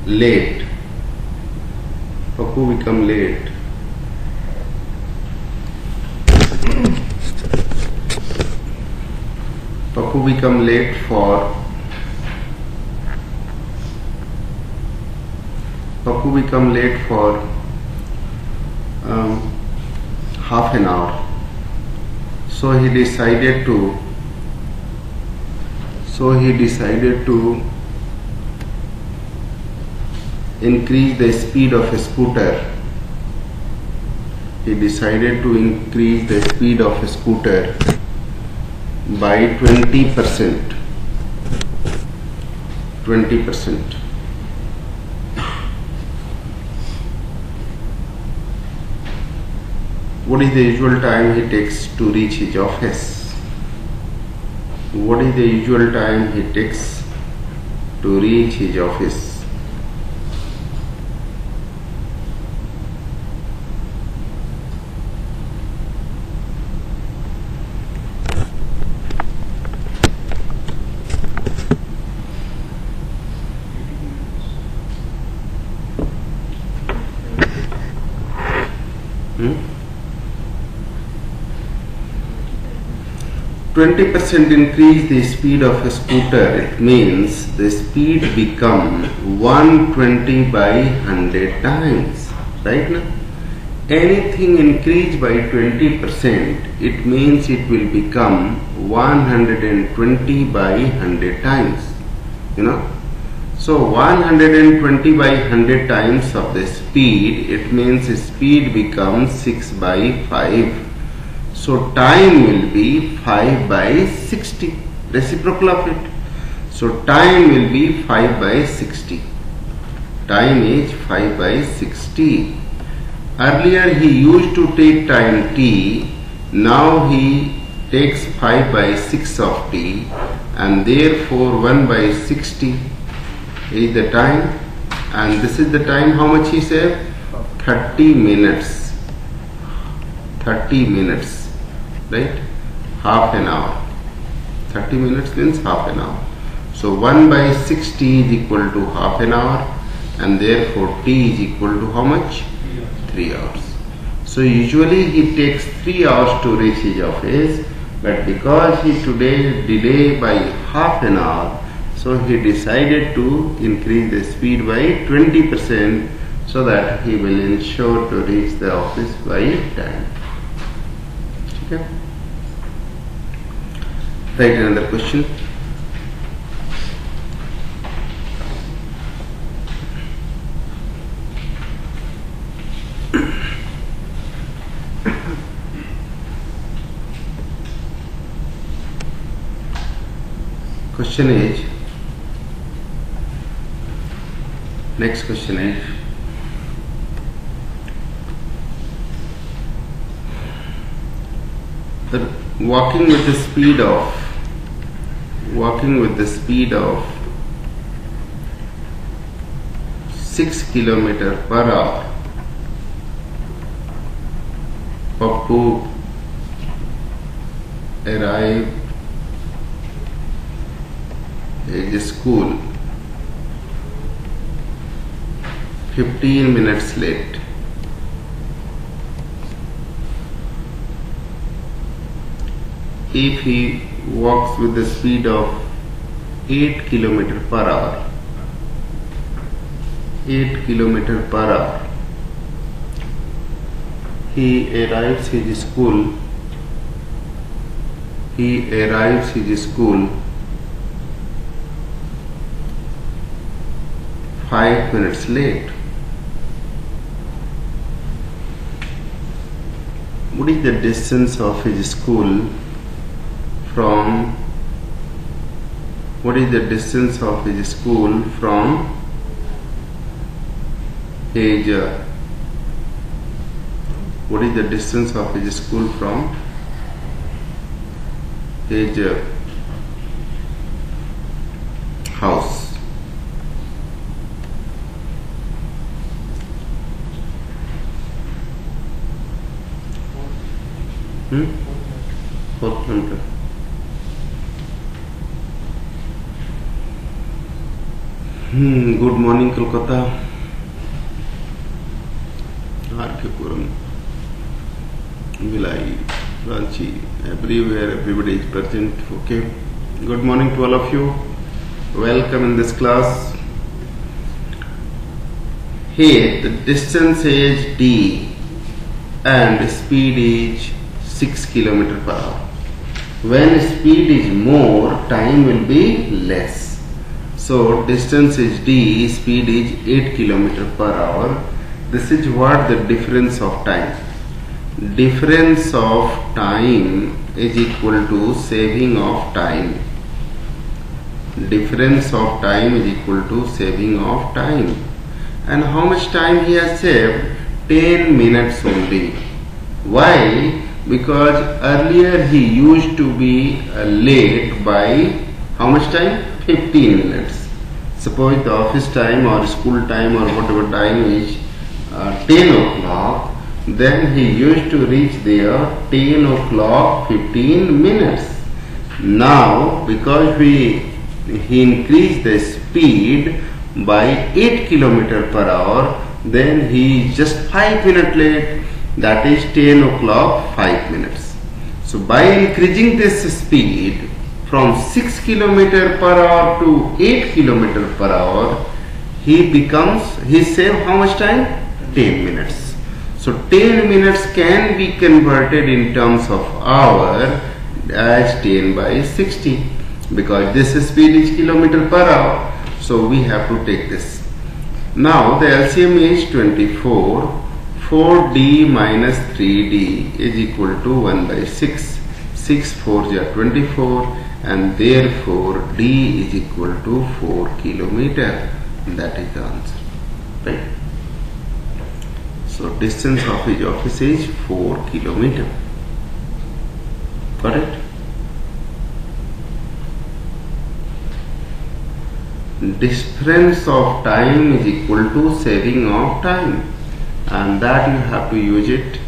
late. Papu become late. Papu become late for half an hour. So he decided to increase the speed of a scooter. He decided to increase the speed of a scooter by 20%. 20%. What is the usual time he takes to reach his office? What is the usual time he takes to reach his office? Hmm? 20% increase the speed of a scooter, it means the speed become 120 by 100 times, right now? Anything increased by 20%, it means it will become 120 by 100 times, So 120 by 100 times of the speed, it means speed becomes 6 by 5. So time will be 5 by 60, reciprocal of it. So time will be 5 by 60. Time is 5 by 60. Earlier he used to take time t, now he takes 5 by 6 of t, and therefore 1 by 60 is the time, and this is the time. How much he said? 30 minutes. 30 minutes. Right? Half an hour. 30 minutes means half an hour. So 1 by 60 is equal to half an hour, and therefore t is equal to how much? 3 hours. So usually he takes 3 hours to reach his office, but because he today delay by half an hour, so he decided to increase the speed by 20% so that he will ensure to reach the office by time. Okay. Write another question. Question is, next question is, walking with the speed of 6 km per hour, Pappu arrived at the school 15 minutes late. If he walks with the speed of 8 km per hour, 8 km per hour, he arrives his school 5 minutes late. What is the distance of his school from his house? Fourth number. Good morning, Kolkata, Arkipuram, Vilai, Ranchi, everywhere, everybody is present. Okay. Good morning to all of you. Welcome in this class. Here, the distance is d and speed is 6 km per hour. When speed is more, time will be less. So distance is d, speed is 8 km per hour. This is what the difference of time. Difference of time is equal to saving of time. Difference of time is equal to saving of time. And how much time he has saved? 10 minutes only. Why? Because earlier he used to be late by how much time? 15 minutes. Suppose the office time or school time or whatever time is 10 o'clock, then he used to reach there 10 o'clock 15 minutes. Now because he increased the speed by 8 km per hour, then he is just 5 minutes late, that is 10 o'clock 5 minutes. So by increasing this speed from 6 km per hour to 8 km per hour, he save how much time? 10 minutes. So 10 minutes can be converted in terms of hour as 10 by 60, because this speed is km per hour. So we have to take this. Now the LCM is 24. 4d minus 3d is equal to 1 by 6. 6 4s are 24, and therefore d is equal to 4 km. That is the answer. Right? So distance of his office is 4 km. Got it? Difference of time is equal to saving of time, and that you have to use it.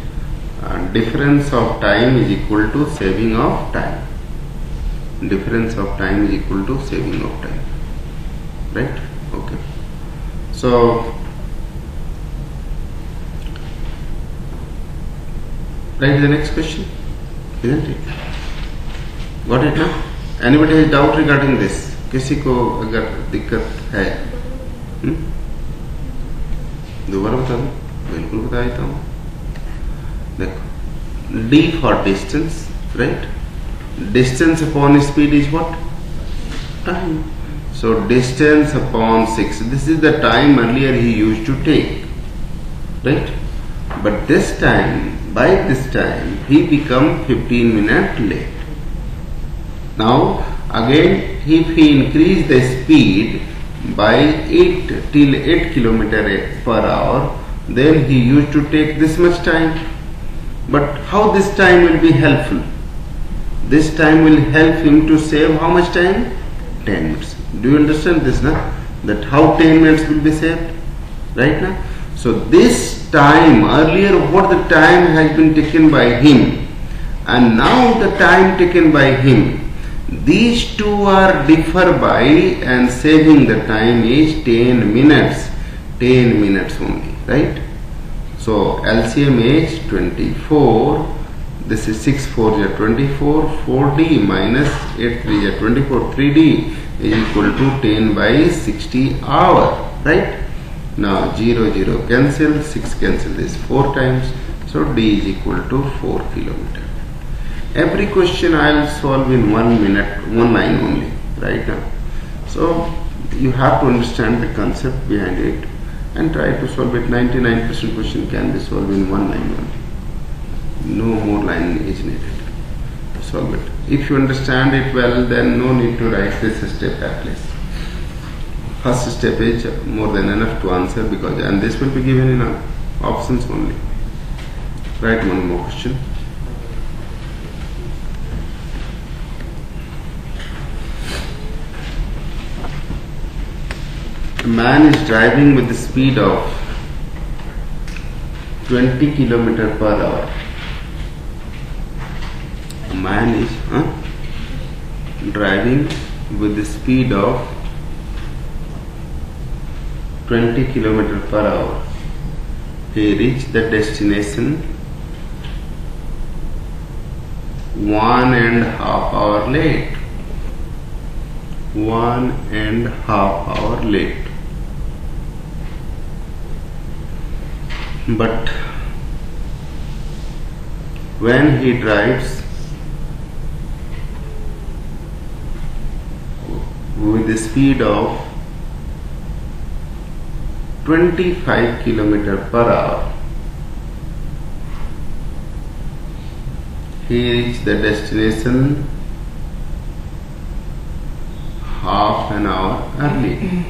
Difference of time is equal to saving of time. Difference of time is equal to saving of time. Right? Okay. So write the next question, isn't it? Got it now? Anybody has doubt regarding this? किसी को अगर दिक्कत है दोबारा बता दूं? बिल्कुल बता देता हूँ. देखो, d for distance, right? Distance upon speed is what? Time. So distance upon 6. This is the time earlier he used to take, right? But this time, by this time, he become 15 minutes late. Now again, if he increase the speed by 8 till 8 km per hour, then he used to take this much time. But how this time will be helpful? This time will help him to save how much time? 10 minutes. Do you understand this now? That how 10 minutes will be saved? Right now? So this time, earlier what the time has been taken by him, and now the time taken by him, these two are differ by, and saving the time is 10 minutes. 10 minutes only, right? So LCM is 24. This is 6 4 is 24. 4d minus 8 3 is 24. 3d is equal to 10 by 60 hour, right? Now 0 0 cancel, 6 cancel this 4 times. So d is equal to 4 km. Every question I will solve in 1 minute, 1 line only, right now. So you have to understand the concept behind it and try to solve it. 99% question can be solved in 1 line only. No more line is needed to solve it. If you understand it well, then no need to write this step at least. First step is more than enough to answer, because and this will be given in options only. Write one more question. A man is driving with the speed of 20 km per hour. A man is driving with the speed of 20 km per hour. He reached the destination 1.5 hours late. 1.5 hours late. But when he drives with the speed of 25 km per hour, he reached the destination half an hour early.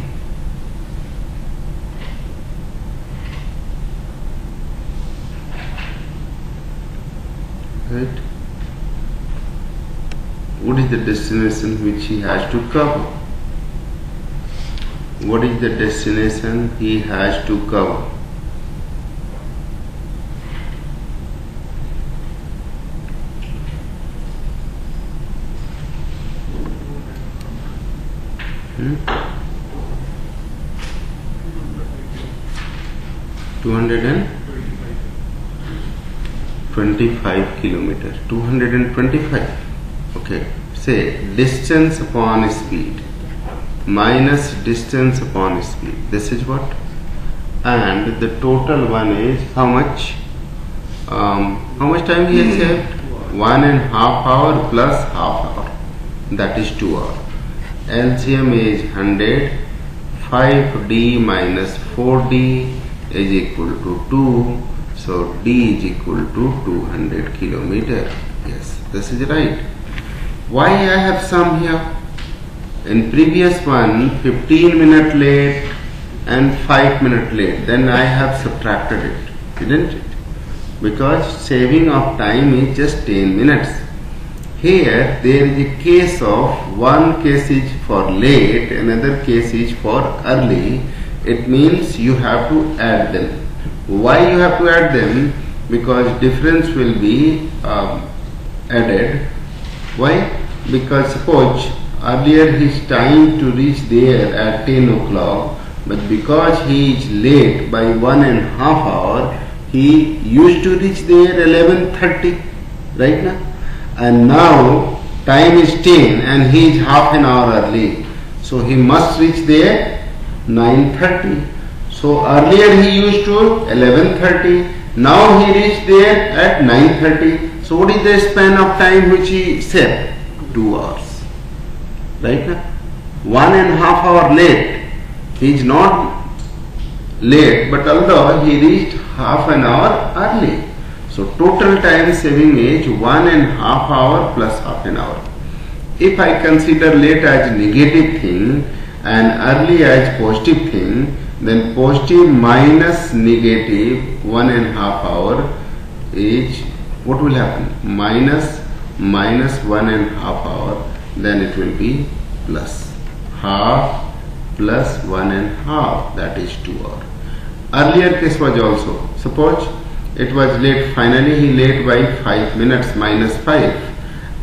Right? What is the destination which he has to cover? What is the destination he has to cover? Hmm? 225 kilometers. 225. Okay. Say distance upon speed minus distance upon speed. This is what? And the total one is how much? How much time he has saved? 1.5 hour plus half hour. That is 2 hours. LCM is 100. 5D minus 4D is equal to 2. So D is equal to 200 kilometer. Yes, this is right. Why I have sum here? In previous one, 15 minutes late and 5 minutes late. Then I have subtracted it, didn't it? Because saving of time is just 10 minutes. Here there is a case of one case is for late, another case is for early. It means you have to add them. Why you have to add them? Because difference will be added. Why? Because suppose earlier his time to reach there at 10 o'clock, but because he is late by 1.5 hours, he used to reach there 11:30, right now? And now time is 10 and he is half an hour early. So he must reach there 9:30. So earlier he used to 11:30. Now he reached there at 9:30. So what is the span of time which he said? 2 hours. Right now? 1.5 hours late. He is not late, but although he reached half an hour early. So total time saving is 1.5 hours plus half an hour. If I consider late as negative thing and early as positive thing, then positive minus negative 1.5 hour is, what will happen? Minus 1.5 hour, then it will be plus half plus 1.5, that is 2 hours. Earlier case was also, suppose it was late, finally he late by 5 minutes minus 5,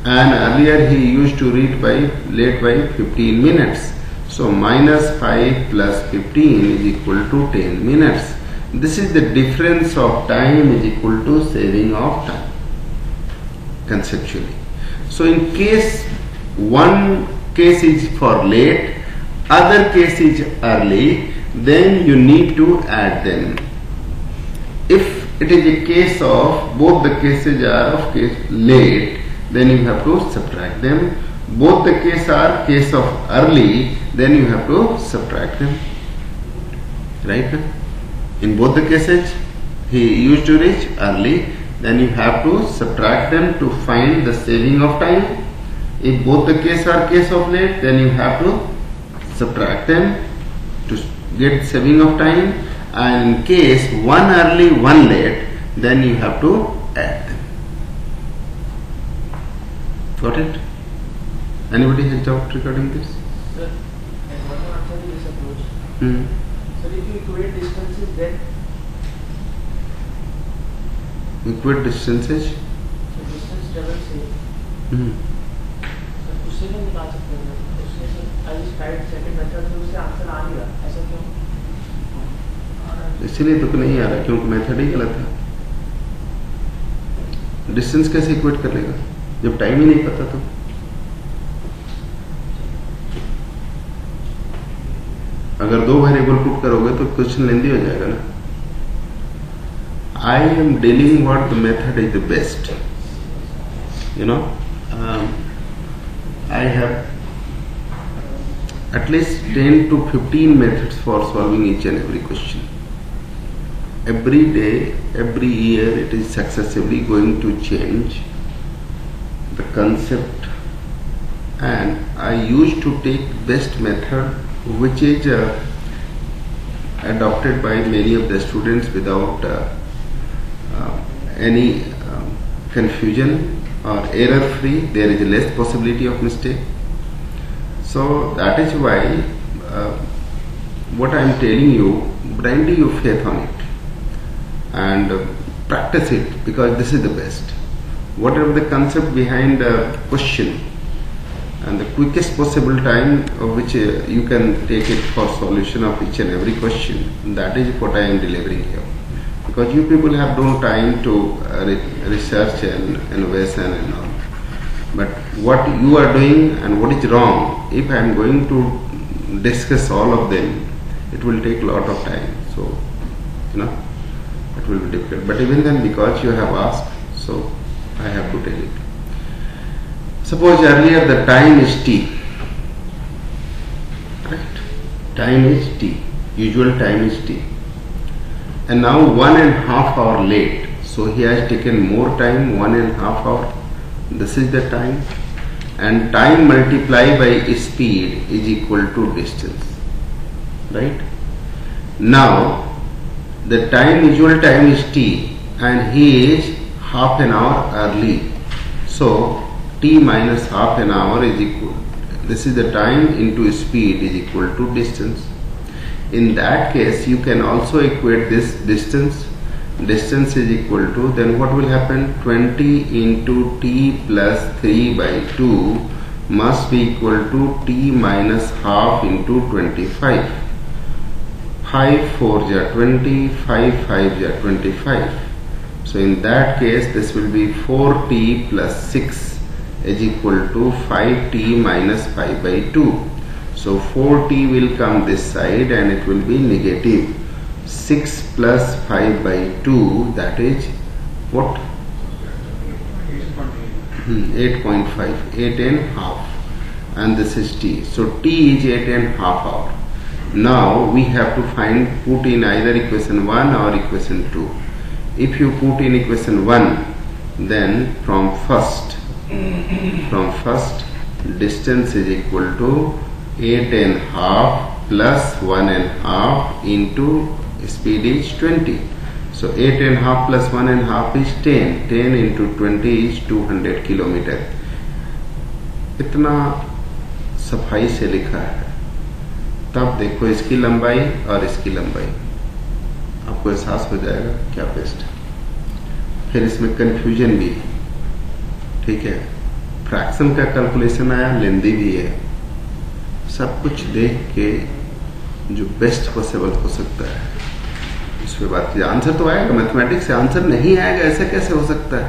and earlier he used to read by late by 15 minutes. So minus 5 plus 15 is equal to 10 minutes. This is the difference of time is equal to saving of time, conceptually. So in case one case is for late, other case is early, then you need to add them. If it is a case of both the cases are of case late, then you have to subtract them. Both the cases are case of early, then you have to subtract them. Right? In both the cases, he used to reach early, then you have to subtract them to find the saving of time. If both the cases are case of late, then you have to subtract them to get saving of time. And in case one early, one late, then you have to add them. Got it? Anybody has doubt regarding this? Sir, and one more answer to this approach. So if you equate distances, then equate distances. so distance travel से उससे नहीं निकाल सकते हैं, उससे आज इस tight second method से उससे आंसर आ नहीं रहा, ऐसा क्यों? इसीलिए तुक नहीं आ रहा, क्योंकि मेथड ही गलत है। डिस्टेंस कैसे इक्वेट कर लेगा जब टाइम ही नहीं पता? तो अगर 2 वेरिएबल पुट करोगे तो क्वेश्चन लेंदी हो जाएगा ना। I am dealing what the method is the best. You know, I have at least 10 to 15 methods for solving each and every question. Every day, every year, it is successively going to change the concept, and I used to take best method which is adopted by many of the students without any confusion or error free. There is less possibility of mistake. So that is why what I am telling you, blindly you faith on it and practice it, because this is the best. Whatever the concept behind the question and the quickest possible time of which you can take it for solution of each and every question, that is what I am delivering here. Because you people have no time to research and innovation and all. But what you are doing and what is wrong, if I am going to discuss all of them, it will take a lot of time. So, you know, it will be difficult. But even then, because you have asked, so I have to tell it. Suppose earlier the time is t. Right? Time is t. Usual time is t. And now 1.5 hour late. So he has taken more time, 1.5 hour. This is the time. And time multiplied by speed is equal to distance. Right? Now, the time, usual time is t, and he is half an hour early. So, t minus half an hour is equal. This is the time into speed is equal to distance. In that case, you can also equate this distance. Distance is equal to, then what will happen? 20 into t plus 3 by 2 must be equal to t minus half into 25. 5 4s are 20, 5 5s are 25. So in that case, this will be 4t plus 6 is equal to 5t minus 5 by 2. So 4t will come this side and it will be negative. 6 plus 5 by 2, that is what? 8.5, 8.5, and this is t. So t is 8.5 hour. Now we have to find, put in either equation 1 or equation 2. If you put in equation 1, then from first distance is equal to 8.5 plus 1.5 into speed is 20. So 8.5 plus 1.5 is 10. 10 into 20 is 200 kilometer. इतना सफाई से लिखा है, तब देखो इसकी लंबाई और इसकी लंबाई, आपको एहसास हो जाएगा क्या बेस्ट है। फिर इसमें कंफ्यूजन भी है, ठीक है। फ्रैक्शन का कैलकुलेशन आया, लेंदी भी है। सब कुछ देख के जो बेस्ट पॉसिबल हो सकता है उस पर बात कीजिए। आंसर तो आएगा, मैथमेटिक्स से आंसर नहीं आएगा ऐसा कैसे हो सकता है?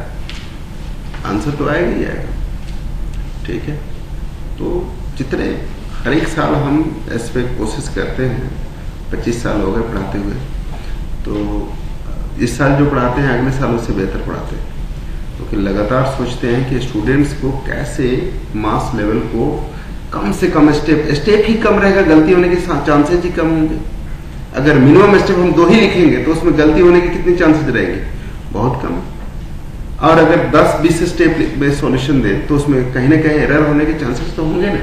आंसर तो आएगा ही आएगा, ठीक है। तो जितने हर एक साल हम इस पे कोशिश करते हैं, 25 साल हो गए पढ़ाते हुए, तो इस साल जो पढ़ाते हैं अगले साल उससे बेहतर पढ़ाते हैं, क्योंकि लगातार सोचते हैं कि स्टूडेंट्स को कैसे मास लेवल को कम से कम स्टेप ही कम रहेगा, गलती होने के चांसेस ही कम होंगे। अगर मिनिमम स्टेप हम 2 ही लिखेंगे तो उसमें गलती होने के कितनी चांसेस रहेंगे? बहुत कम। और अगर 10-20 स्टेप में सॉल्यूशन दे तो उसमें कहीं ना कहीं एरर होने के चांसेस तो होंगे ना।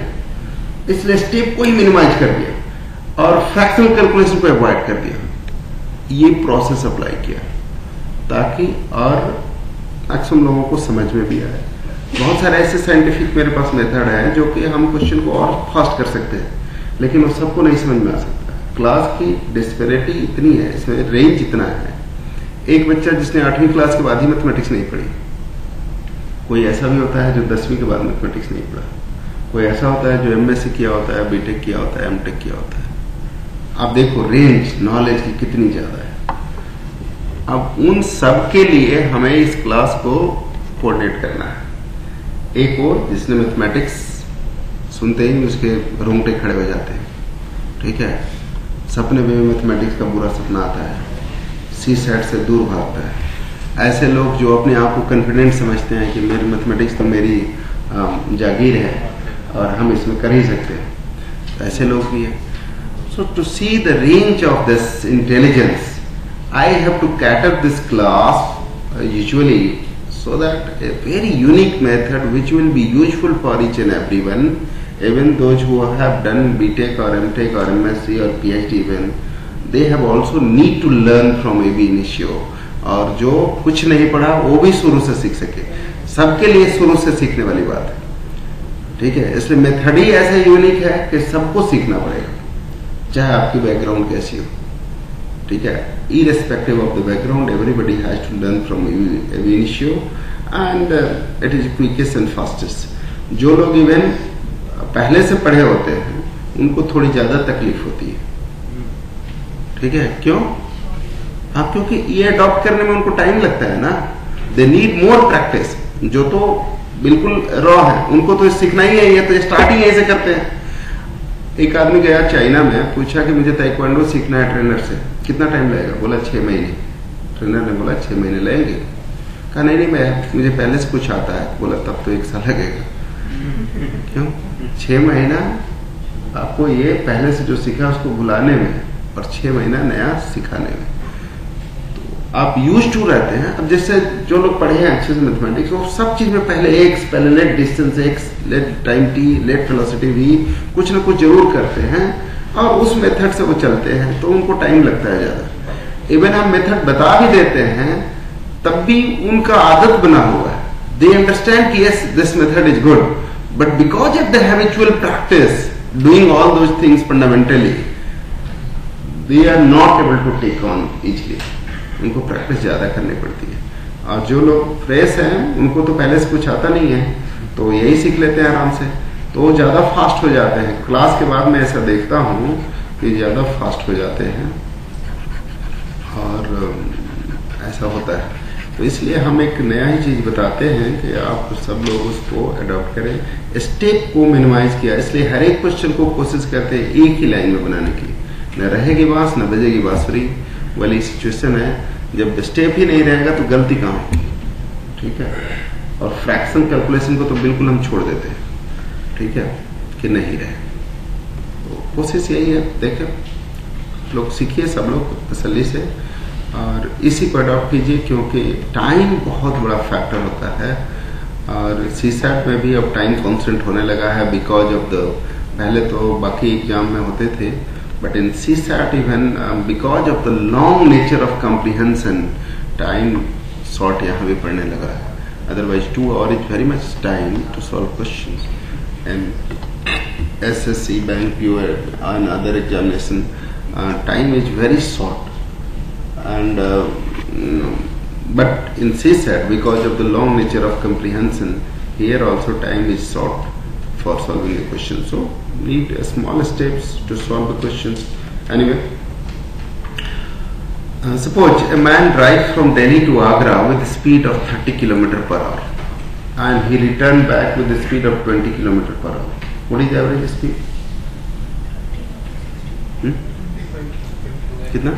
इसलिए स्टेप को ही मिनिमाइज कर दिया और फ्रैक्शनल कैलकुलेशन को अवॉइड कर दिया। ये प्रोसेस अप्लाई किया ताकि और मैक्सिमम लोगों को समझ में भी आए। बहुत सारे ऐसे साइंटिफिक मेरे पास मेथड है जो कि हम क्वेश्चन को और फास्ट कर सकते हैं, लेकिन वो सबको नहीं समझ में आ सकता। क्लास की डिस्पेरिटी इतनी है, इसमें रेंज इतना है। एक बच्चा जिसने 8वीं क्लास के बाद ही मैथमेटिक्स नहीं पढ़ी, कोई ऐसा भी होता है जो 10वीं के बाद मैथमेटिक्स नहीं पढ़ा, कोई ऐसा होता है जो एमएससी किया होता है, बीटेक किया होता है, एमटेक किया होता है। आप देखो रेंज नॉलेज की कितनी ज्यादा है। अब उन सब के लिए हमें इस क्लास को कोऑर्डिनेट करना है। एक और जिसने मैथमेटिक्स सुनते ही उसके रोंगटे खड़े हो जाते हैं, ठीक है, सपने में मैथमेटिक्स का बुरा सपना आता है, सी सेट से दूर भागता है। ऐसे लोग जो अपने आप को कॉन्फिडेंट समझते हैं कि मेरी मैथमेटिक्स तो मेरी जागीर है और हम इसमें कर ही सकते हैं, तो ऐसे लोग भी हैं। So to see the range of this intelligence I have to cater this class usually so that a very unique method which will be useful for each and everyone, even those who have done BTech or MTech or MSc or PhD even, they have also need to learn from ab initio, और जो कुछ नहीं पढ़ा वो भी शुरू से सीख सके, सबके लिए शुरू से सीखने वाली बात है, ठीक है। इसलिए मेथड ही ऐसा यूनिक है कि सबको सीखना पड़ेगा, चाहे आपकी बैकग्राउंड कैसी हो, ठीक है। irrespective of the background, everybody has to learn from ab initio and it is quickest and fastest. जो लोग इवन पहले से पढ़े होते हैं उनको थोड़ी ज्यादा तकलीफ होती है, ठीक है। क्यों? हाँ, क्योंकि ये अडॉप्ट करने में उनको टाइम लगता है ना, दे नीड मोर प्रैक्टिस। जो तो बिल्कुल रॉ है उनको तो सीखना ही है, ये तो स्टार्टिंग ऐसे करते हैं। एक आदमी गया चाइना में, पूछा कि मुझे ताइक्वांडो सीखना है ट्रेनर से, कितना टाइम लगेगा? बोला 6 महीने। ट्रेनर ने बोला 6 महीने लगेंगे? कहा नहीं मुझे पहले से कुछ आता है। बोला तब तो 1 साल लगेगा। क्यों? 6 महीना आपको ये पहले से जो सीखा उसको भुलाने में और 6 महीना नया सिखाने में, तो आप यूज टू रहते हैं। अब जैसे जो लोग पढ़े हैं अच्छे से मैथमेटिक्स, वो सब चीज में पहले एक्स, पहले let distance X, let time T, let velocity V, कुछ ना कुछ जरूर करते हैं और उस मेथड से वो चलते हैं, तो उनको टाइम लगता है ज्यादा। इवन हम मेथड बता भी देते हैं तब भी उनका आदत बना हुआ है। दे अंडरस्टैंड कि yes this method is good, but because of the habitual practice doing all those things fundamentally, they are not able to take on easily. उनको प्रैक्टिस ज्यादा करनी पड़ती है। और जो लोग फ्रेश हैं उनको तो पहले से कुछ आता नहीं है, तो यही सीख लेते हैं आराम से, तो ज्यादा फास्ट हो जाते हैं। क्लास के बाद मैं ऐसा देखता हूँ कि ज्यादा फास्ट हो जाते हैं और ऐसा होता है। तो इसलिए हम एक नया ही चीज बताते हैं कि आप सब लोग उसको अडॉप्ट करें। स्टेप को मिनिमाइज किया, इसलिए हर एक क्वेश्चन को कोशिश करते हैं एक ही लाइन में बनाने की। न रहेगी बांस न बजेगी बांसुरी वाली सिचुएशन है। जब स्टेप ही नहीं रहेगा तो गलती कहाँ होगी, ठीक है। और फ्रैक्शन कैलकुलेशन को तो बिल्कुल हम छोड़ देते हैं, ठीक है, कि नहीं रहे। तो कोशिश यही है, देखें लोग सीखिए सब लोग तसल्ली से और इसी को अडॉप्ट कीजिए, क्योंकि टाइम बहुत बड़ा फैक्टर होता है। और सीसैट में भी अब टाइम कॉन्स्टेंट होने लगा है बिकॉज ऑफ द, पहले तो बाकी एग्जाम में होते थे, but in CSAT even because of the long nature of comprehension time short यहाँ भी पड़ने लगा है। Otherwise 2 hours is very much time to solve questions and SSC, bank, PO and other examination time is very short. And but in CSAT, because of the long nature of comprehension, here also time is short for solving the question. So need small steps to solve the questions. Anyway, suppose a man drives from Delhi to Agra with a speed of 30 km/h and he returned back with a speed of 20 km/h. What is the average speed? कितना?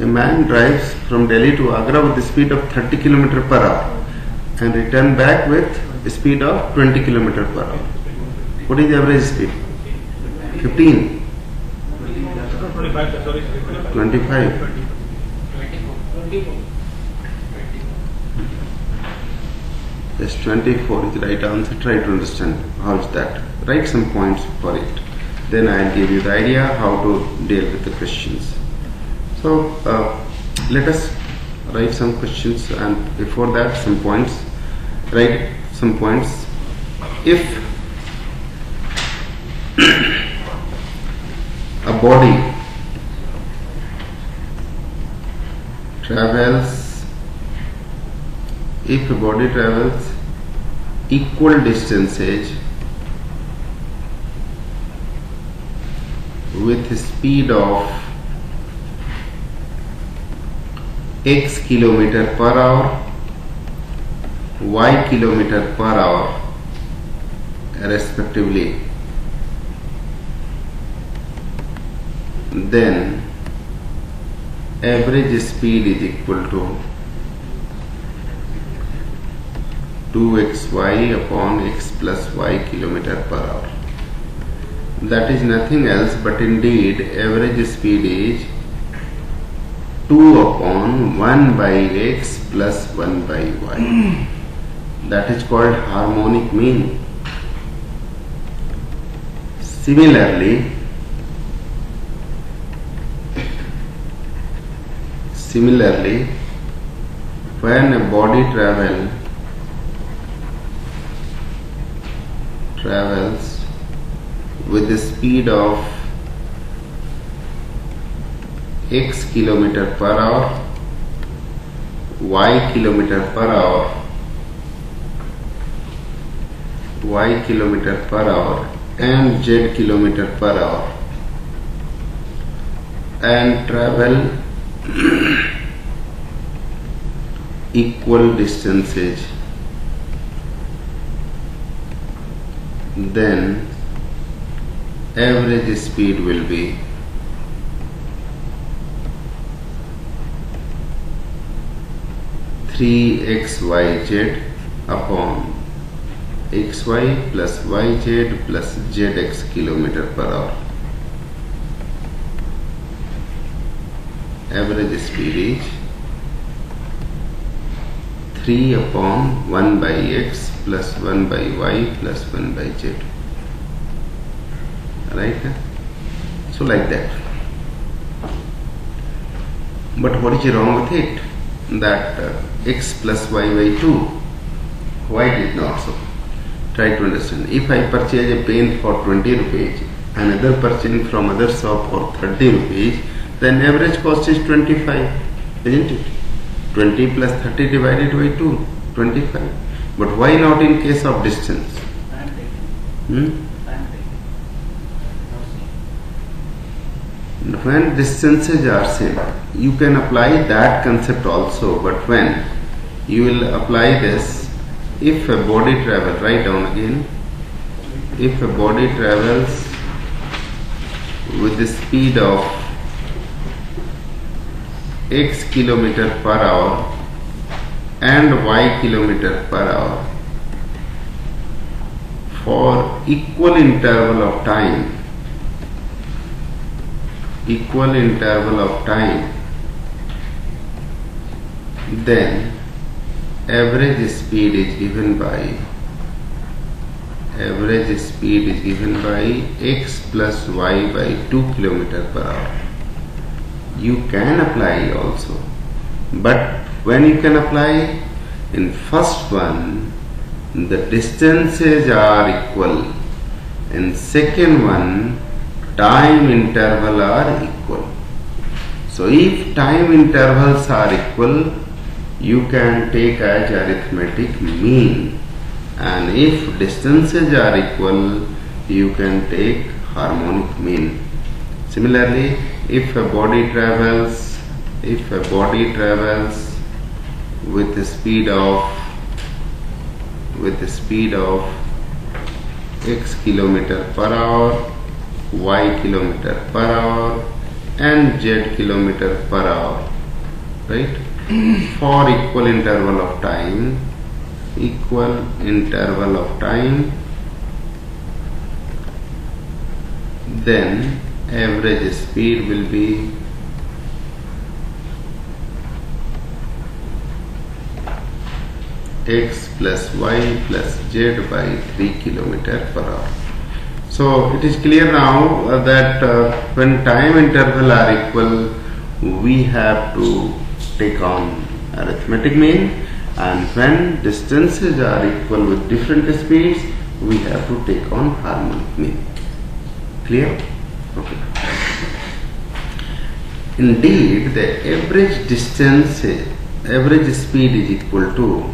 A man drives from Delhi to Agra with a speed of 30 km/h and return back with a speed of 20 km/h. What is the average speed? 15? 25? Yes, 24 is the right answer. Try to understand how is that. Write some points for it. Then I'll give you the idea how to deal with the questions. So let us write some questions, and before that some points. Write some points. If a body travels equal distances with a speed of x kilometer per hour, y kilometer per hour respectively, then average speed is equal to 2xy upon x plus y kilometer per hour. That is nothing else but indeed average speed is 2 upon 1 by x plus 1 by y. That is called harmonic mean. Similarly, when a body travels with the speed of x kilometer per hour, y kilometer per hour, and z kilometer per hour, and travel equal distances, then average speed will be (3xyz) upon xy plus yz plus zx kilometer per hour. Average speed is 3 upon 1 by x plus 1 by y plus 1 by z. Right? So like that. But what is wrong with it? That x plus y by 2. Why it is not so? Try to understand. If I purchase a pen for 20 rupees, another purchasing from other shop for 30 rupees, then average cost is 25, isn't it? 20 plus 30 divided by 2, 25. But why not in case of distance? When distances are same, you can apply that concept also, but when you will apply this, if a body travels, write down again, if a body travels with the speed of x kilometer per hour and y kilometer per hour for equal interval of time, then average speed is given by x plus y by 2 km per hour. You can apply also, but when you can apply, in first one the distances are equal, in second one time interval are equal. So if time intervals are equal, you can take as arithmetic mean, and if distances are equal, you can take harmonic mean. Similarly, if a body travels with the speed of x kilometer per hour, y kilometer per hour, and z kilometer per hour, right? For equal interval of time, then average speed will be x plus y plus z by 3 km per hour. So it is clear now that when time interval are equal, we have to take on arithmetic mean, and when distances are equal with different speeds, we have to take on harmonic mean. Clear? Okay. Indeed, the average speed is equal to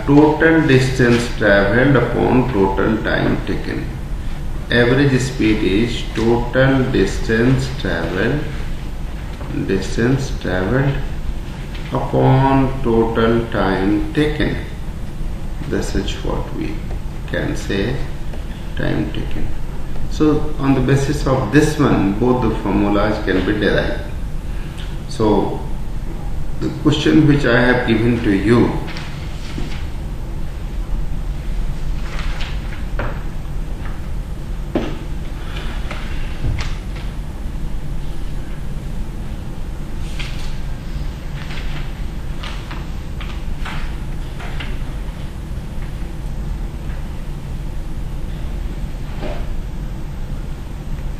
total distance travelled upon total time taken. Average speed is total distance travelled upon total time taken. This is what we can say, time taken. So on the basis of this one, both the formulas can be derived. So the question which I have given to you,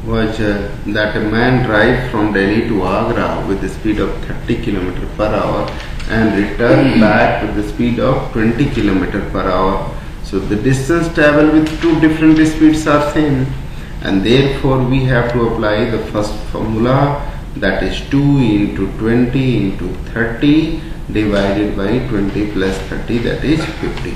was that a man drive from Delhi to Agra with the speed of 30 km per hour and return back with the speed of 20 km per hour. So the distance traveled with two different speeds are same, and therefore we have to apply the first formula, that is 2 into 20 into 30 divided by 20 plus 30, that is 50.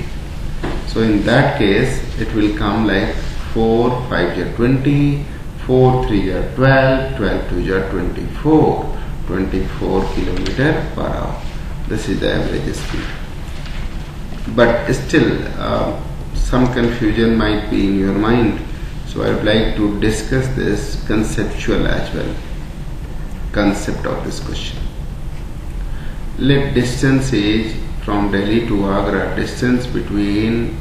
So in that case it will come like 4 5 is 20, 4 3 is 12, 12 2 is 24, 24 km per hour. This is the average speed. But still some confusion might be in your mind, so I would like to discuss this conceptual as well, concept of this question. Let distance is from Delhi to Agra, distance between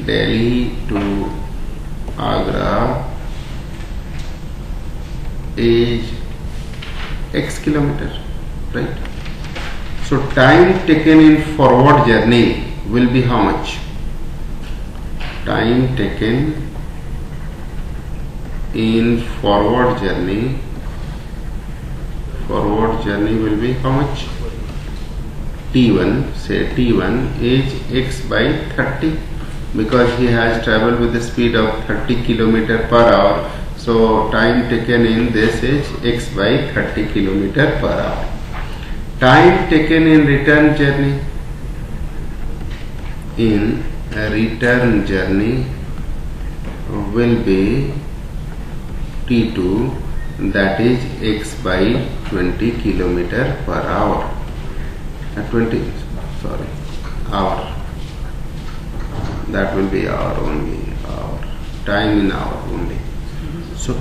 Delhi to Agra is x kilometer, right? So time taken in forward journey will be how much? Time taken in forward journey will be how much? T1, say T1 is x by 30, because he has traveled with the speed of 30 km per hour. So time taken in this is x by 30 km per hour. Time taken in return journey, will be T2, that is x by 20 km per hour. Hour. That will be hour only, hour. Time in hour only. So,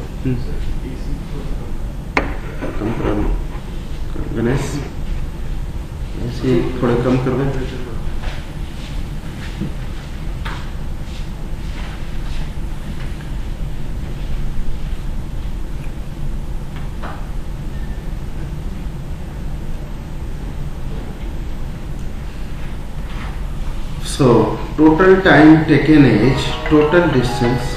कम करो गणेश, ऐसे थोड़े कम कर दे. So total time taken is total distance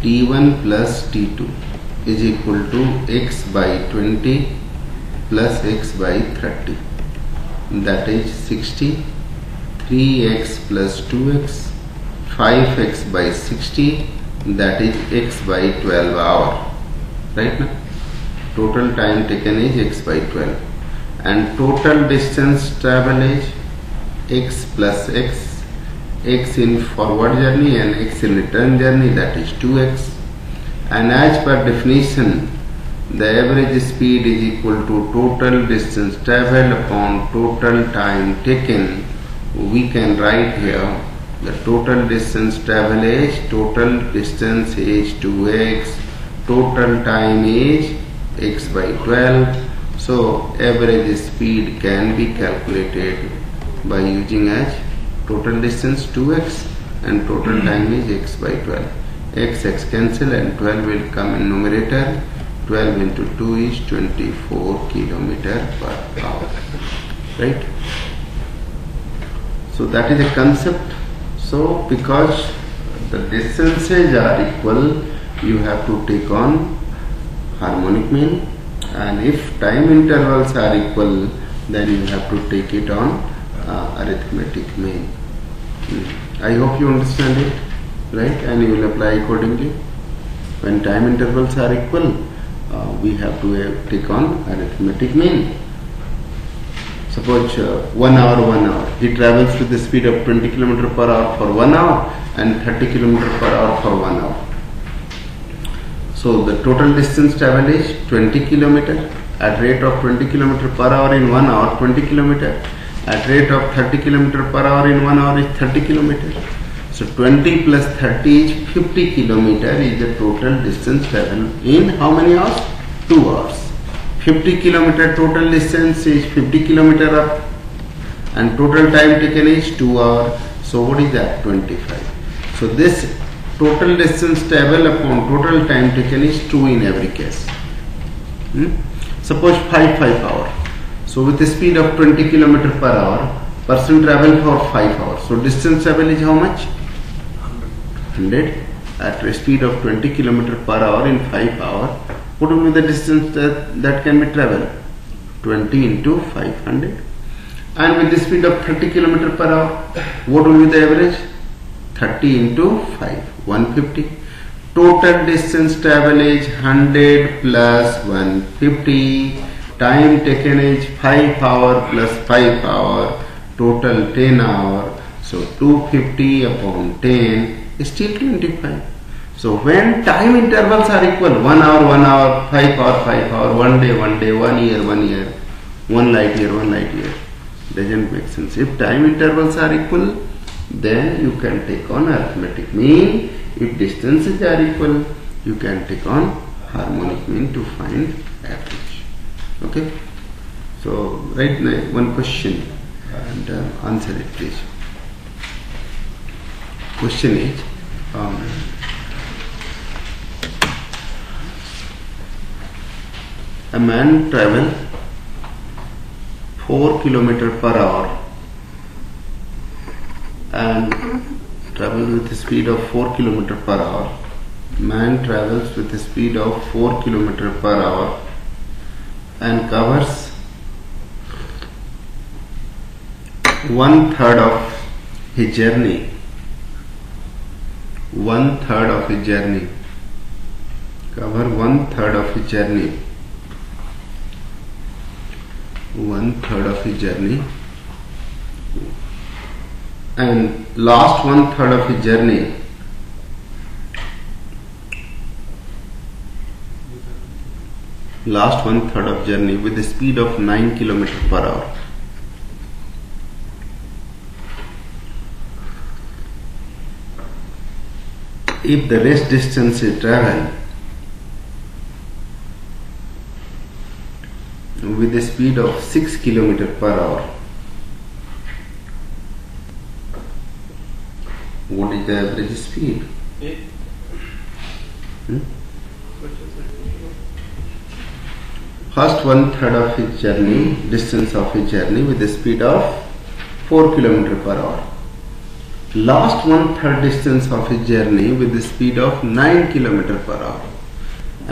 T1 plus T2 is equal to x by 20 plus x by 30, that is 60, 3x plus 2x, 5x by 60, that is x by 12 hour, right now? Total time taken is x by 12, and total distance travel is x plus x, x in forward journey and x in return journey, that is 2x. And as per definition, the average speed is equal to total distance travelled upon total time taken. We can write here the total distance travelled is, total distance is 2x, total time is x by 12. So average speed can be calculated by using as total distance 2x and total time is x by 12. X cancel and 12 will come in numerator. 12 into 2 is 24 km per hour, right? So that is a concept. So because the distances are equal, you have to take on harmonic mean, and if time intervals are equal, then you have to take it on arithmetic mean. I hope you understand it, right? And you will apply accordingly. When time intervals are equal, we have to take on arithmetic mean. Suppose 1 hour, 1 hour. He travels with the speed of 20 km per hour for 1 hour and 30 km per hour for 1 hour. So the total distance traveled is 20 km at rate of 20 km per hour in 1 hour, 20 km. At rate of 30 km per hour in 1 hour is 30 km. So 20 plus 30 is 50 km is the total distance traveled in how many hours? 2 hours. 50 km total distance is 50 km up and total time taken is 2 hours. So what is that? 25. So this total distance travel upon total time taken is 2 in every case. Suppose 5 hours. So with the speed of 20 km per hour, person travel for 5 hours. So distance travel is how much? 100 at a speed of 20 km per hour in 5 hours. What will be the distance that can be traveled? 20 into 500. And with the speed of 30 km per hour, what will be the average? 30 into 5, 150. Total distance travel is 100 plus 150. Time taken is 5 hours plus 5 hours. Total 10 hours. So 250 upon 10 is still 25. So when time intervals are equal, 1 hour, 1 hour, 5 hour, 5 hour, 1 day, 1 day, 1 year, 1 year, 1 light year, 1 light year, doesn't make sense. If time intervals are equal, then you can take on arithmetic mean. If distances are equal, you can take on harmonic mean to find average. Okay. So write one question and answer it, please. Question is, a man travels 4 km per hour and travels with a speed of 4 km per hour. Man travels with a speed of 4 km per hour and covers 1/3 of his journey. 1/3 of his journey. Cover 1/3 of his journey. 1/3 of his journey. And last 1/3 of his journey of journey with the speed of 9 km per hour. If the rest distance is traveled with the speed of 6 km per hour, what is the average speed? First 1/3 of his journey, distance of his journey with the speed of 4 km per hour. Last 1/3 distance of his journey with the speed of 9 km per hour.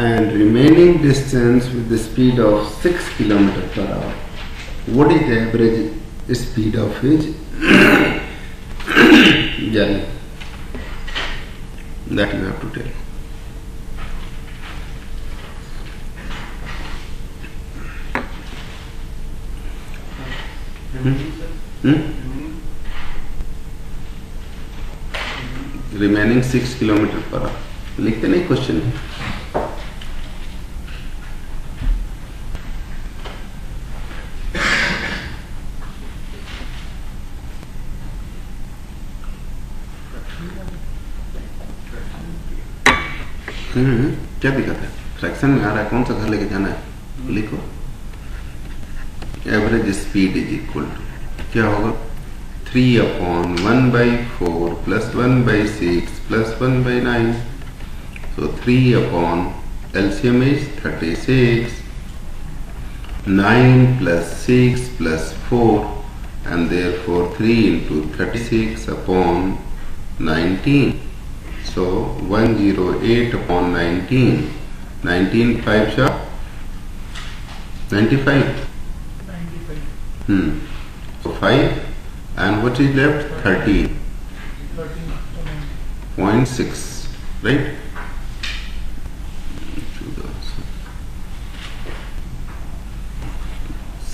And remaining distance with the speed of 6 km per hour. What is the average speed of his journey? That you have to tell. Remaining 6 km per hour. लिखते नहीं question है. क्या दिखाता है? Fraction में आ रहा है, कौन सा घर लेके जाना है? लिखो. Average speed is equal to क्या होगा? 3/1/4 plus 1/6 plus 1/9. So 3 LCM is 36. 9 plus 6 plus 4 and therefore 3 into 36/19. So 108/19. 19 5 sharp 95. So 5 and what is left? 13.6, right?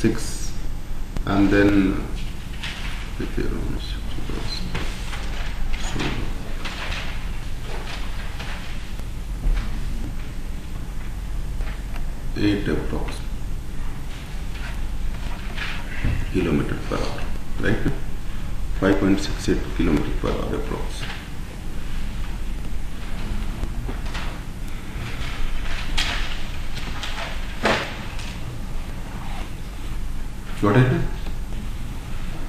6, and then so 8 approx kilometer per hour, right? 5.68 kilometer per hour approx. Got it?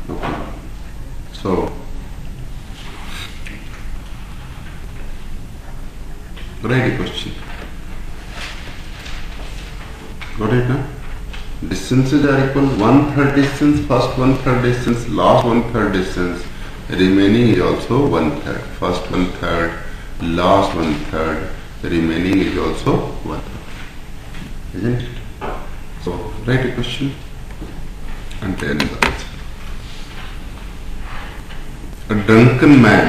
Okay. So, write a question. Got it? Huh? Distances are equal. 1/3 distance, first 1/3 distance, last 1/3 distance. Remaining is also 1/3. First 1/3, last 1/3. Remaining is also 1/3. Isn't it? So, write a question and tell me the answer. A drunken man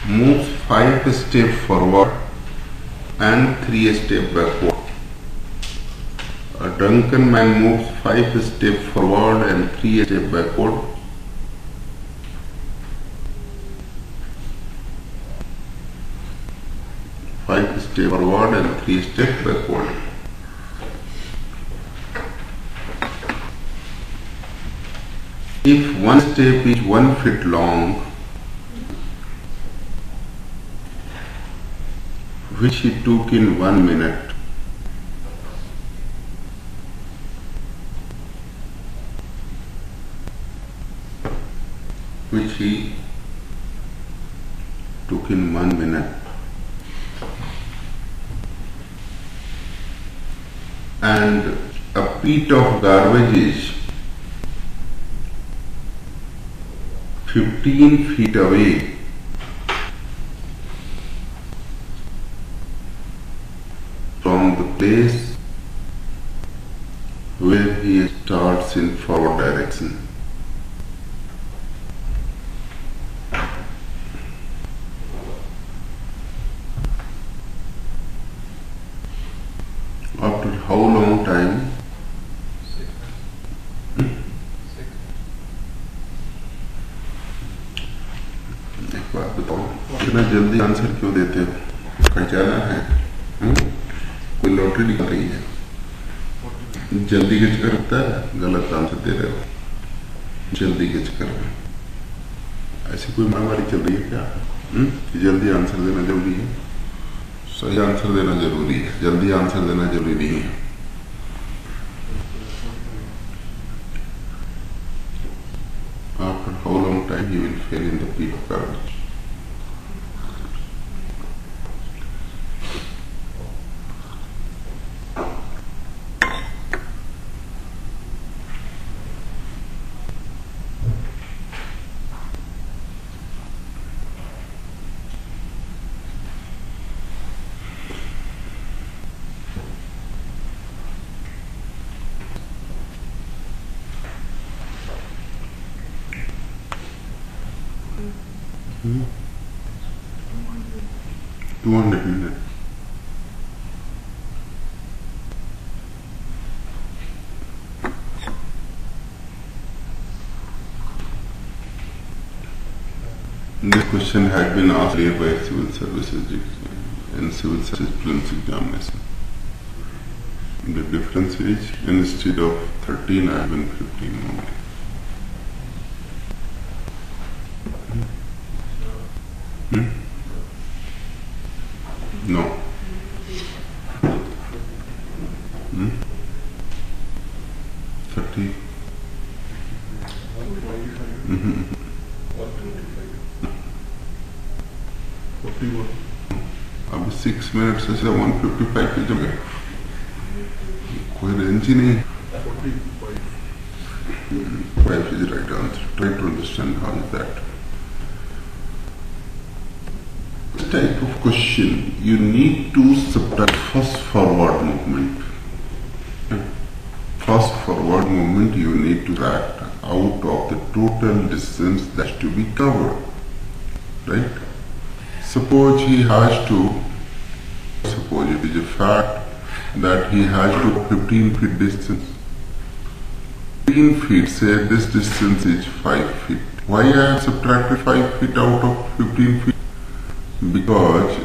moves 5 steps forward and 3 steps backward. A drunken man moves 5 steps forward and 3 steps backward. Five steps forward and 3 steps backward. If one step is 1 foot long, which he took in 1 minute, and a pit of garbage is 15 feet away from the place where he starts in forward direction. After how long time? 6. एक बात बताओ, इतना जल्दी answer क्यों देते हो? कहीं जाना है? कोई लॉटरी निकल रही है? जल्दी के चक्कर रखता है, गलत आंसर दे रहे हो। जल्दी के चक्कर में ऐसी कोई महामारी चल रही है क्या? जल्दी आंसर देना जरूरी है, सही आंसर देना जरूरी है, जल्दी आंसर देना जरूरी नहीं है। After how long time he will fail in the pit of garbage? Hmm? 200 minutes. This question had been asked earlier by civil services in civil service prelims examination. The difference is instead of 13 I have been 15 only. No. 30. 41. अब 6 minutes से 155 की जगह कोई range ही नहीं है. 5 is the right answer. Try to understand how is that. This type of question you need to subtract first forward movement. First forward movement you need to subtract out of the total distance that to be covered. Right? Suppose he has to suppose it is a fact that he has to 15 feet distance. 15 feet, say this distance is 5 feet. Why I have subtracted 5 feet out of 15 feet? Because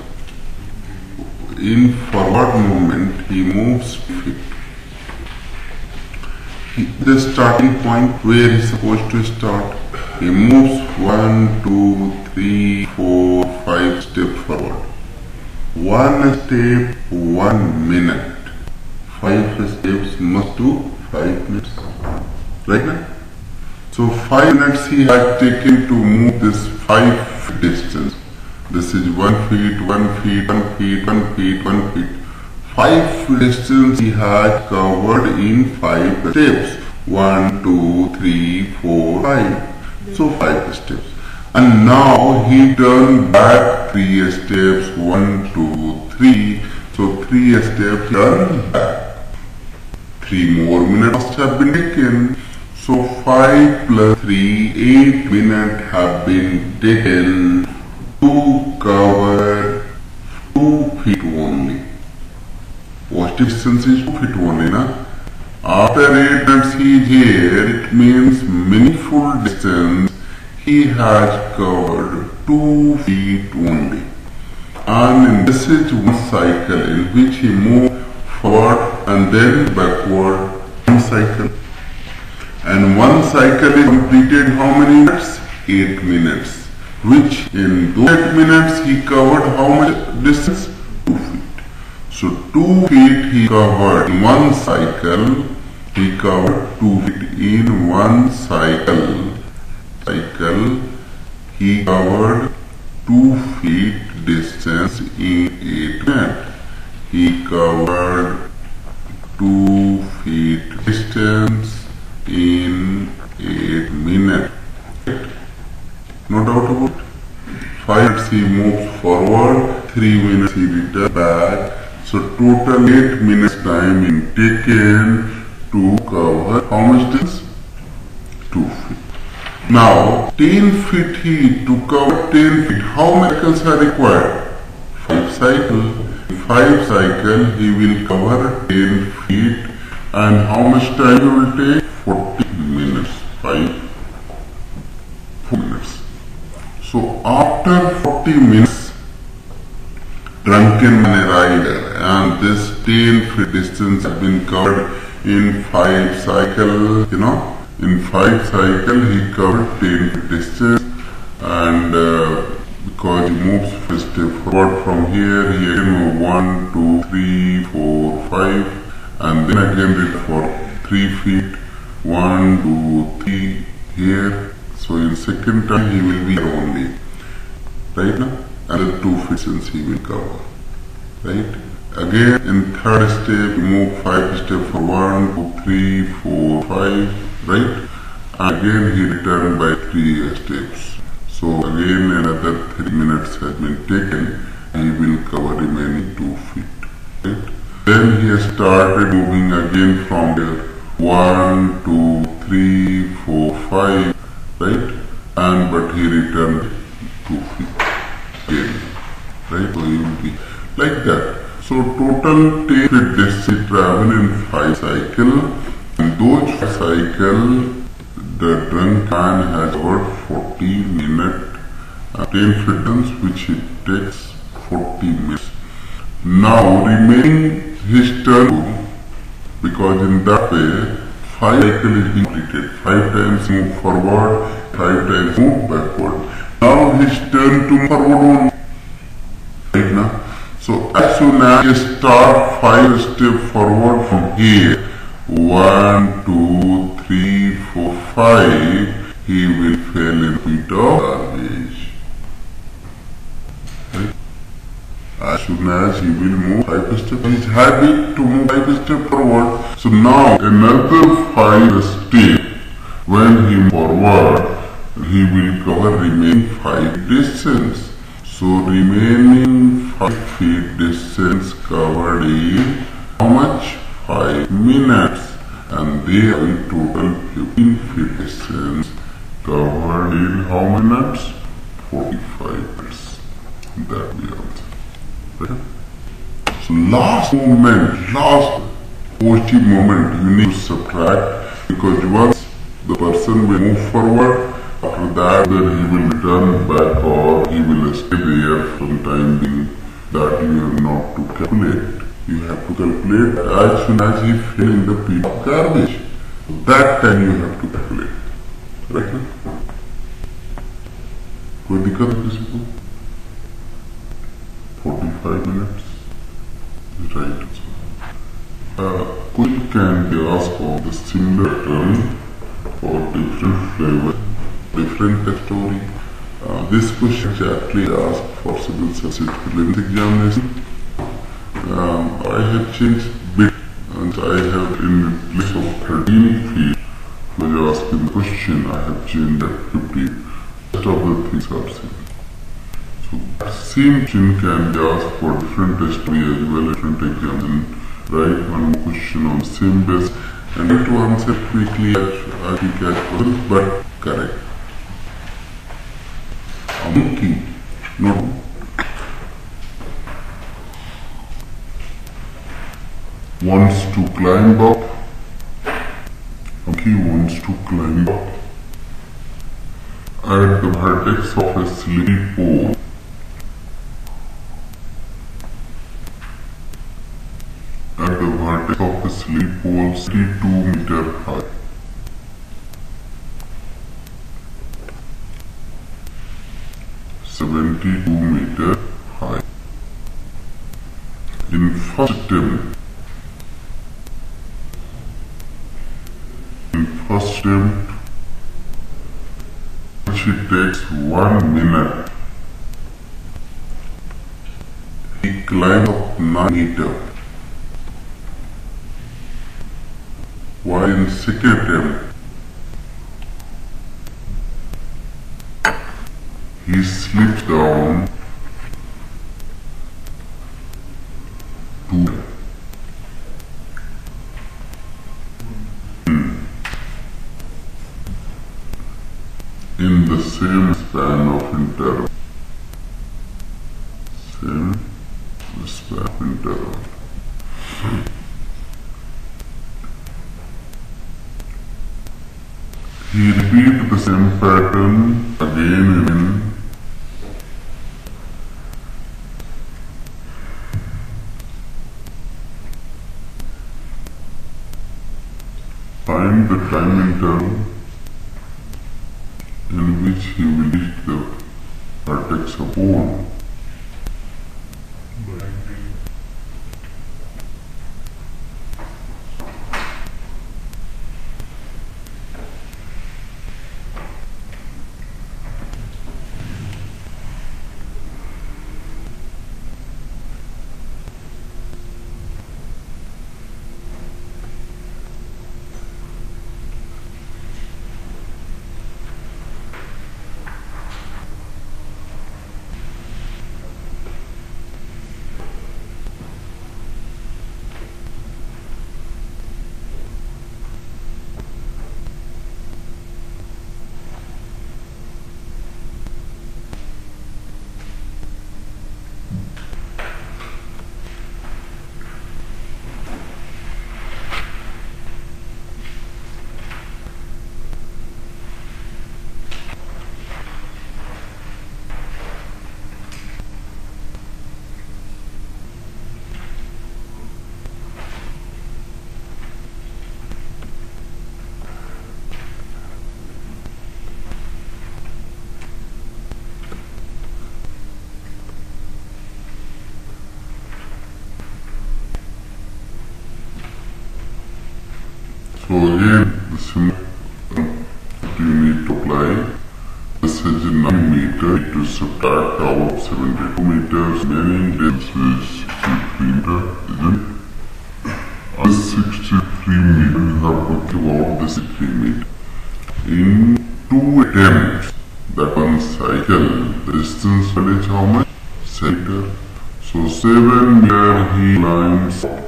in forward movement he moves feet. The starting point where he is supposed to start, he moves 1, 2, 3, 4, 5 steps forward. 1 step, 1 minute. 5 steps must do 5 minutes. Right now? So 5 minutes he has taken to move this 5 feet distance. This is 1 feet, 1 feet, 1 feet, 1 feet, 1 feet. 5 feet distance he has covered in 5 steps. 1, 2, 3, 4, 5. So 5 steps. And now he turned back 3 steps. 1, 2, 3. So 3 steps turned back. 3 more minutes must have been taken. So 5 plus 3, 8 minutes have been taken to cover 2 feet only. What distance is 2 feet only, na? After 8 minutes he is here, it means meaningful distance he has covered 2 feet only. And this is one cycle in which he moved forward and then backward. One cycle. And one cycle is completed how many minutes? 8 minutes. Which in those 8 minutes he covered how much distance? 2 feet. So 2 feet he covered in one cycle. He covered 2 feet in one cycle. He covered 2 feet distance in 8 minutes. He covered 2 feet distance in 8 minutes. No doubt about it. 5 minutes he moves forward, 3 minutes he returns back. So total 8 minutes time in taken to cover how much distance? 2 feet. Now 10 feet he to cover 10 feet. How many cycles are required? 5 cycles. In 5 cycles he will cover 10 feet. And how much time he will take? 40 minutes. 4 minutes. So after 40 minutes, drunken man rider, and this 10 feet distance has been covered in 5 cycles, in 5 cycles he covered 10 feet distance, and because he moves first step forward from here, he again moves 1, 2, 3, 4, 5, and then again reach for 3 feet, 1, 2, 3 here. So in second time he will be here only, right now, and the 2 feet distance he will cover, right? Again in third step he move 5 steps for 1, 2, 3, 4, 5, right? And again he returned by 3 steps. So again another 3 minutes has been taken, and he will cover remaining 2 feet, right? Then he started moving again from there, 1, 2, 3, 4, 5, right? And but he returned 2 feet again, right? So he will be like that. So total 10 feet distance travel in 5 cycles, and those 5 cycles the drunk man has about 40 minutes, 10 feet distance which it takes 40 minutes. Now remaining his turn, because in that way 5 cycles is being completed. 5 times move forward, 5 times move backward. Now his turn to move forward only. Right now. So as soon as you start 5 steps forward from here, 1, 2, 3, 4, 5, he will fall in feet of garbage. Right? As soon as he will move 5 steps, his habit to move 5 steps forward. So now another 5 steps, when he moves forward, he will cover remaining 5 distance. So remaining 5 feet distance covered in how much? 5 minutes. And they are in total 15 feet distance covered in how many minutes? 45 minutes. That will be answer. Right? So last moment, last positive moment you need to subtract, because once the person will move forward, after that then he will return back or he will stay there from time being. That you have not to calculate. You have to calculate as soon as he fell in the pit of garbage. That time you have to calculate. Right now? कोई दिक्कत है किसी को? 45 minutes is right. Quick can be asked for the similar term for different flavor, different story. This question is actually asked for civil service preliminary examination. I have changed bit and I have in place of 13 field when you ask the question I have changed at 50. Rest of the things are same. So same question can be asked for different story as well as different exam. Write one more question on the same base and try to answer quickly as quick as possible but correct. A monkey, no. Wants to climb up. Monkey wants to climb up. At the vertex of a slippery pole. At the vertex of a slippery pole, 32 meter high. (72 meter high). In first attempt, which it takes 1 minute, he climbs up 9 meters. While in second attempt, he slips down to in the same span of interval. Same span of interval. He repeats the same pattern again and again. Find the time interval in which he will reach the vertex of pole. So again, the similar you need to apply. This is 9 meters to subtract out 72 meters, meaning this is 63 meters, isn't it? And 63 meters, you have to give out the 63 meters. In 2 attempts, that one cycle, the distance is how much? 7 meters. So 7 meters he climbs up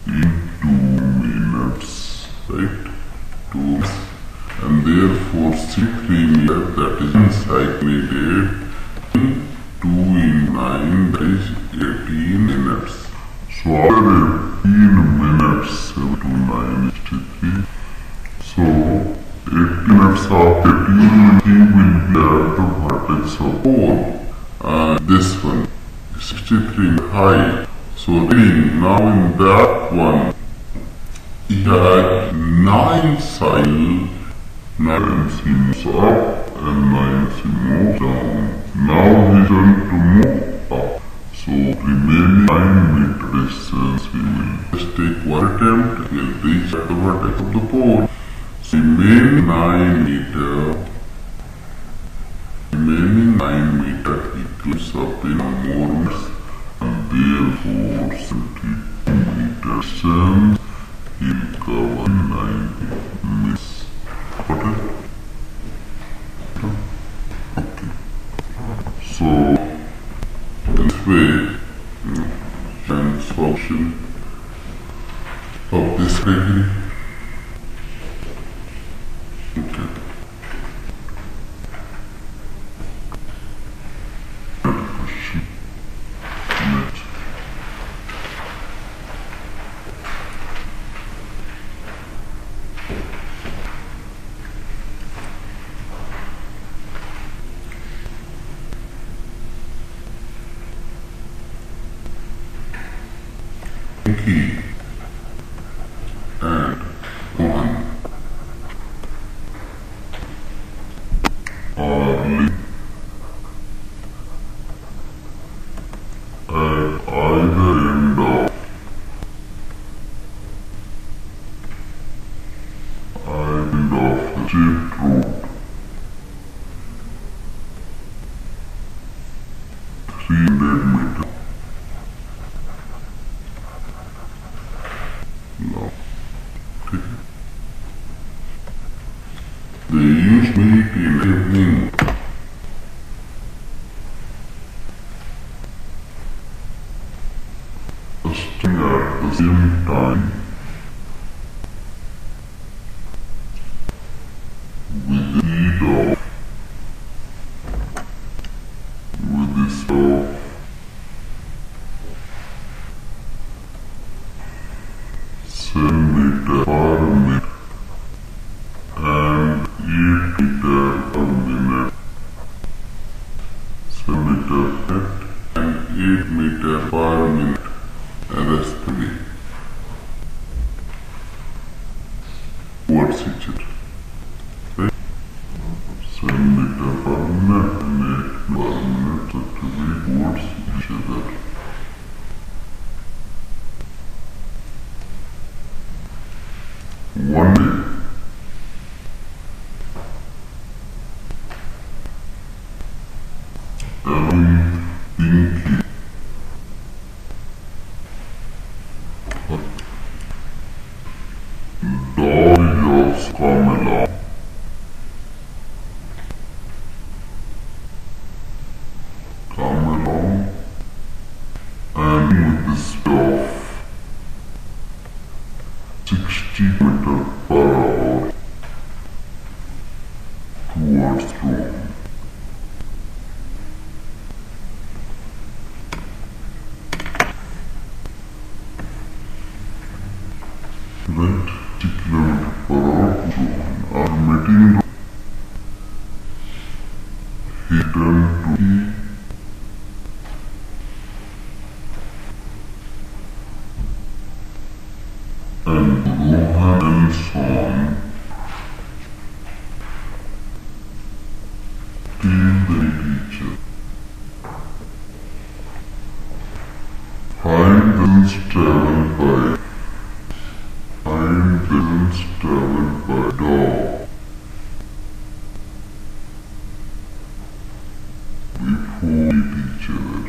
in 2 minutes, right? 2 minutes. And therefore 63 meters, that is one cycle needed in 2 in 9 18 minutes 7 to 9:63. So 18 minutes after 18 he will be at the vertex of pole. And this one 63 high. So reading now in that one he had 9 cycles, 9 he moves up and 9 he moves down. Now he turns to move up. So remaining 9 meter distance we will just take one attempt, we will reach at the vertex of the pole. So remaining 9 meter he climbs up in more meters and therefore 72 meter distance he will cover 90 minutes. Got it? Okay. So this way and solution of this degree. Okay. Next. Key and 1 early at either end of the straight road 300 meters. No. Okay. They use meat in evening. Resting at the same time with the heat of with this of 7 meter per minute and 8 meter per minute. 7 meter and 8 meter per minute. And that's 3. What's each other? Right? 7 meter per minute and 8 per minute. So 3 words each other. One day, Arbind Singh Dodgers come along. And with the speed of 60 meters per hour towards Rome. Right, 60 kilometers per hour to Rome. After meeting Rome, he turned to E and Rohan and Son till the teacher. Time distance traveled by dog before we meet each other.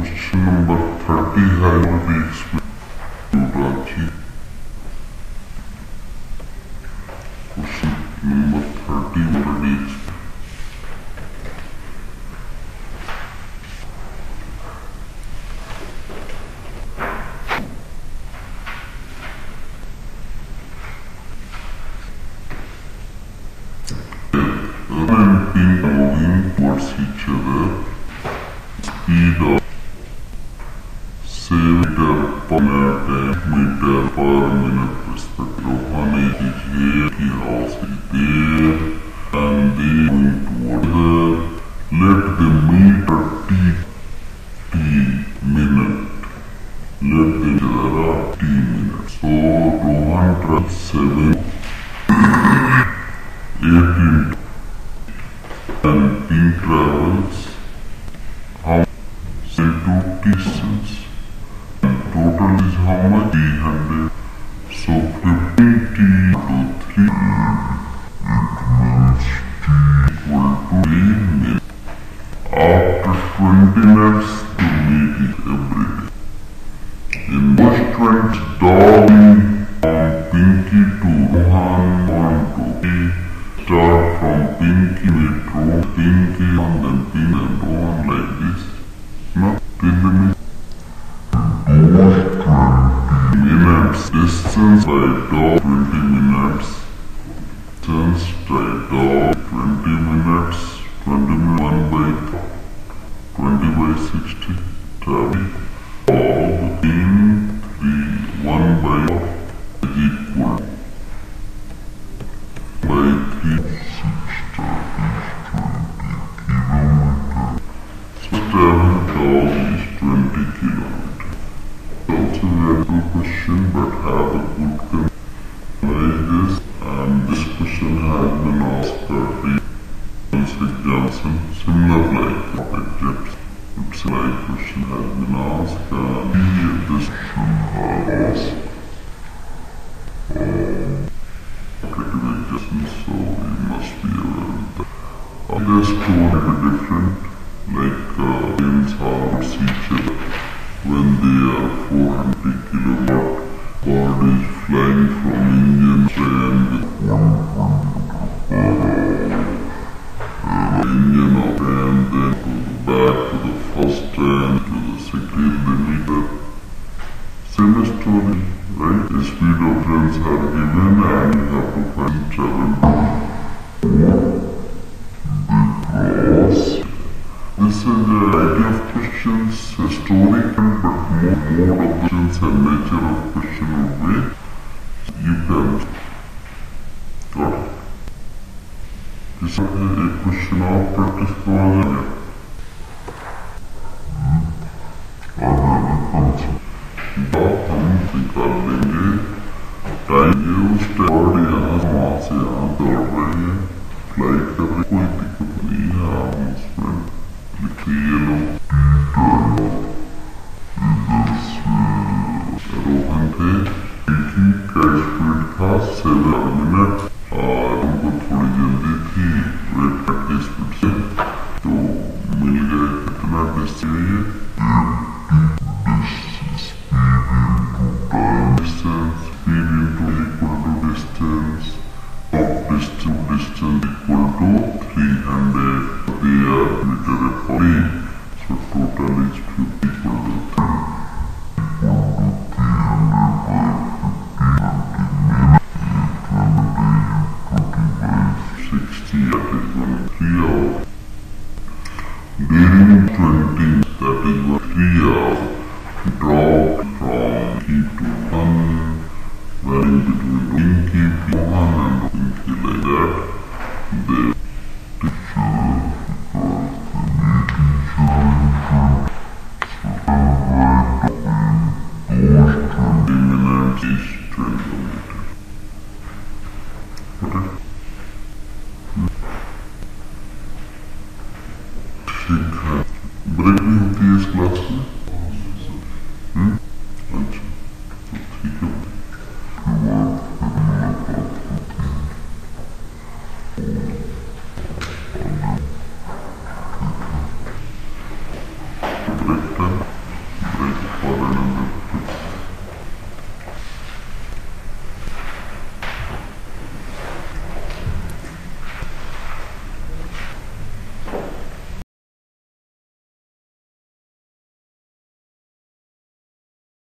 Question number 30 I already explained, Raji. Question number 30 already explained. And pin moving towards each other, speed of 7 meter per minute and meter per minute respectively. Rohan is here, he house is there, and they going towards her. Let the meter t minute. Let the meter t minute. So Rohan travels 7, 18. And pin travels how say 2 distance, and total is how much? 300. So 15 t to 3, it means t equal to 3 minutes. After 20 minutes to meet it every day. In those 20 dogging from Pinky to Rohan on to start from Pinky metro, Pinky and then Pin and Rohan like this. Now tell me those 20 minutes distance by dog 20 minutes. Distance by dog 20 minutes. 1 by 20 by 60 travel. Dog in 3 1 by dog is equal by 3 6 so travel dog is 20 kilometers. Also a very good question, but have a good analyze this, and this question has been asked by Johnson, similar like objects. It's like question has been asked, and this question has asked operative adjustment, so you must be aware of that. There's two different, like planes are each other when they are 400 kilowatt. Bird is flying from Indian train with 120 engine of and then back to the first train to the second meter. Same story, right? The speed of trains are given and you have to find travel because this is the idea of questions, historical but more of the questions and nature of question will be you can got it. This is a question of practice for हम निकाल लेंगे time ये उस time यहाँ वहाँ से यहाँ दौड़ रहे हैं फ्लाइट कर रहे कोई दिक्कत नहीं है हम उसमें लिखिए ये लोग इधर से रोहन थे की कैश स्पीड था 7 मिनट और हमको थोड़ी जल्दी थी वेट की स्पीड से तो मिल गए कितना distance distance, speed into equal to distance, of distance equal to 300, they are meter according, so total is 50 equal to 3, equal to 300 by 50, 20 60, that is 1 3 hours. During 20, that is 1 3 hours, dropped from key to 1, varying between Pinky, 1 and Pinky like that. The teacher, because the new teacher entered, so the rate of those 20 minutes is 20 meters. Okay? ठीक है, break भी होती है इस class में? अच्छा, तो ठीक है। vector like 450.